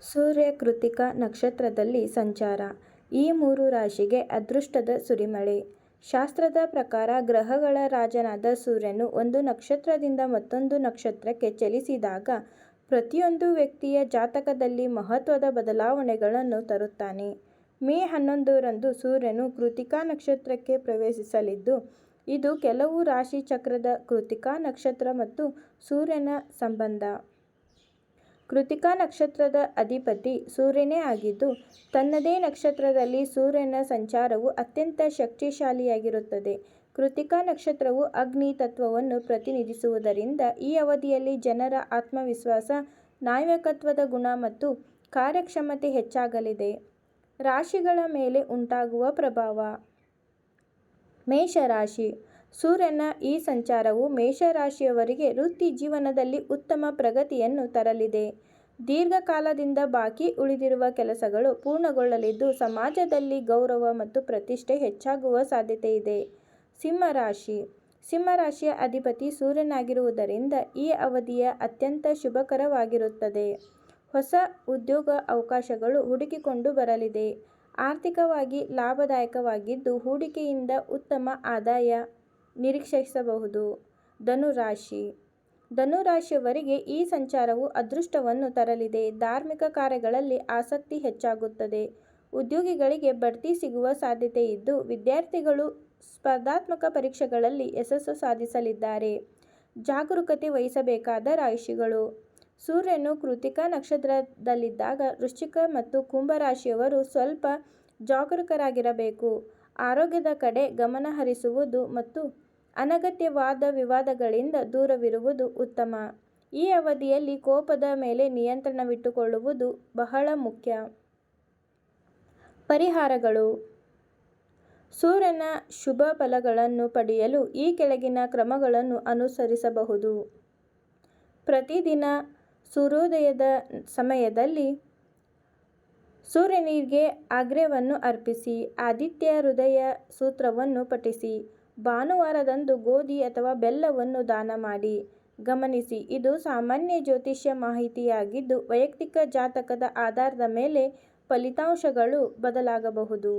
ಸೂರ್ಯ ಕೃತ್ತಿಕ ನಕ್ಷತ್ರದಲ್ಲಿ ಸಂಚಾರ. ಈ 3 ರಾಶಿಗೆ ಅದೃಷ್ಟದ ಸುರಿಮಳೆ. ಶಾಸ್ತ್ರದ ಪ್ರಕಾರ ಗ್ರಹಗಳ ರಾಜನಾದ ಸೂರ್ಯನು ಒಂದು ನಕ್ಷತ್ರದಿಂದ ಮತ್ತೊಂದು ನಕ್ಷತ್ರಕ್ಕೆ ಚಲಿಸಿದಾಗ ಪ್ರತಿಯೊಂದು ವ್ಯಕ್ತಿಯ ಜಾತಕದಲ್ಲಿ ಮಹತ್ವದ ಬದಲಾವಣೆಗಳನ್ನು ತರುತ್ತಾನೆ. ಮೇ 11ರಂದು ಸೂರ್ಯನು ಕೃತ್ತಿಕಾ ನಕ್ಷತ್ರಕ್ಕೆ ಪ್ರವೇಶಿಸಲಿದ್ದು, ಇದು ಕೆಲವು ರಾಶಿ ಚಕ್ರದ ಕೃತ್ತಿಕಾ ನಕ್ಷತ್ರ ಮತ್ತು ಸೂರ್ಯನ ಸಂಬಂಧ. ಕೃತ್ತಿಕಾ ನಕ್ಷತ್ರದ ಅಧಿಪತಿ ಸೂರ್ಯನೇ ಆಗಿದ್ದು, ತನ್ನದೇ ನಕ್ಷತ್ರದಲ್ಲಿ ಸೂರ್ಯನ ಸಂಚಾರವು ಅತ್ಯಂತ ಶಕ್ತಿಶಾಲಿಯಾಗಿರುತ್ತದೆ. ಕೃತ್ತಿಕಾ ನಕ್ಷತ್ರವು ಅಗ್ನಿ ತತ್ವವನ್ನು ಪ್ರತಿನಿಧಿಸುವುದರಿಂದ ಈ ಅವಧಿಯಲ್ಲಿ ಜನರ ಆತ್ಮವಿಶ್ವಾಸ, ನಾಯಕತ್ವದ ಗುಣ ಮತ್ತು ಕಾರ್ಯಕ್ಷಮತೆ ಹೆಚ್ಚಾಗಲಿದೆ. ರಾಶಿಗಳ ಮೇಲೆ ಉಂಟಾಗುವ ಪ್ರಭಾವ. ಮೇಷರಾಶಿ. ಸೂರ್ಯನ ಈ ಸಂಚಾರವು ಮೇಷರಾಶಿಯವರಿಗೆ ವೃತ್ತಿ ಜೀವನದಲ್ಲಿ ಉತ್ತಮ ಪ್ರಗತಿಯನ್ನು ತರಲಿದೆ. ದೀರ್ಘಕಾಲದಿಂದ ಬಾಕಿ ಉಳಿದಿರುವ ಕೆಲಸಗಳು ಪೂರ್ಣಗೊಳ್ಳಲಿದ್ದು, ಸಮಾಜದಲ್ಲಿ ಗೌರವ ಮತ್ತು ಪ್ರತಿಷ್ಠೆ ಹೆಚ್ಚಾಗುವ ಸಾಧ್ಯತೆಯಿದೆ. ಸಿಂಹರಾಶಿ. ಸಿಂಹರಾಶಿಯ ಅಧಿಪತಿ ಸೂರ್ಯನಾಗಿರುವುದರಿಂದ ಈ ಅವಧಿಯ ಅತ್ಯಂತ ಶುಭಕರವಾಗಿರುತ್ತದೆ. ಹೊಸ ಉದ್ಯೋಗ ಅವಕಾಶಗಳು ಹುಡುಕಿಕೊಂಡು ಬರಲಿದೆ. ಆರ್ಥಿಕವಾಗಿ ಲಾಭದಾಯಕವಾಗಿದ್ದು, ಹೂಡಿಕೆಯಿಂದ ಉತ್ತಮ ಆದಾಯ ನಿರೀಕ್ಷಿಸಬಹುದು. ಧನುರಾಶಿ. ಧನುರಾಶಿಯವರಿಗೆ ಈ ಸಂಚಾರವು ಅದೃಷ್ಟವನ್ನು ತರಲಿದೆ. ಧಾರ್ಮಿಕ ಕಾರ್ಯಗಳಲ್ಲಿ ಆಸಕ್ತಿ ಹೆಚ್ಚಾಗುತ್ತದೆ. ಉದ್ಯೋಗಿಗಳಿಗೆ ಬಡ್ತಿ ಸಿಗುವ ಸಾಧ್ಯತೆಯಿದ್ದು, ವಿದ್ಯಾರ್ಥಿಗಳು ಸ್ಪರ್ಧಾತ್ಮಕ ಪರೀಕ್ಷೆಗಳಲ್ಲಿ ಯಶಸ್ಸು ಸಾಧಿಸಲಿದ್ದಾರೆ. ಜಾಗರೂಕತೆ ವಹಿಸಬೇಕಾದ ರಾಶಿಗಳು. ಸೂರ್ಯನು ಕೃತ್ತಿಕಾ ನಕ್ಷತ್ರದಲ್ಲಿದ್ದಾಗ ವೃಶ್ಚಿಕ ಮತ್ತು ಕುಂಭ ರಾಶಿಯವರು ಸ್ವಲ್ಪ ಜಾಗರೂಕರಾಗಿರಬೇಕು. ಆರೋಗ್ಯದ ಕಡೆ ಗಮನ ಹರಿಸುವುದು ಮತ್ತು ಅನಗತ್ಯ ವಾದ ವಿವಾದಗಳಿಂದ ದೂರವಿರುವುದು ಉತ್ತಮ. ಈ ಅವಧಿಯಲ್ಲಿ ಕೋಪದ ಮೇಲೆ ನಿಯಂತ್ರಣವಿಟ್ಟುಕೊಳ್ಳುವುದು ಬಹಳ ಮುಖ್ಯ. ಪರಿಹಾರಗಳು. ಸೂರ್ಯನ ಶುಭ ಫಲಗಳನ್ನು ಪಡೆಯಲು ಈ ಕೆಳಗಿನ ಕ್ರಮಗಳನ್ನು ಅನುಸರಿಸಬಹುದು. ಪ್ರತಿದಿನ ಸೂರ್ಯೋದಯದ ಸಮಯದಲ್ಲಿ ಸೂರ್ಯನಿಗೆ ಅರ್ಘ್ಯವನ್ನು ಅರ್ಪಿಸಿ. ಆದಿತ್ಯ ಹೃದಯ ಸೂತ್ರವನ್ನು ಪಠಿಸಿ. ಭಾನುವಾರದಂದು ಗೋಧಿ ಅಥವಾ ಬೆಲ್ಲವನ್ನು ದಾನ ಮಾಡಿ. ಗಮನಿಸಿ, ಇದು ಸಾಮಾನ್ಯ ಜ್ಯೋತಿಷ್ಯ ಮಾಹಿತಿಯಾಗಿದ್ದು, ವೈಯಕ್ತಿಕ ಜಾತಕದ ಆಧಾರದ ಮೇಲೆ ಫಲಿತಾಂಶಗಳು ಬದಲಾಗಬಹುದು.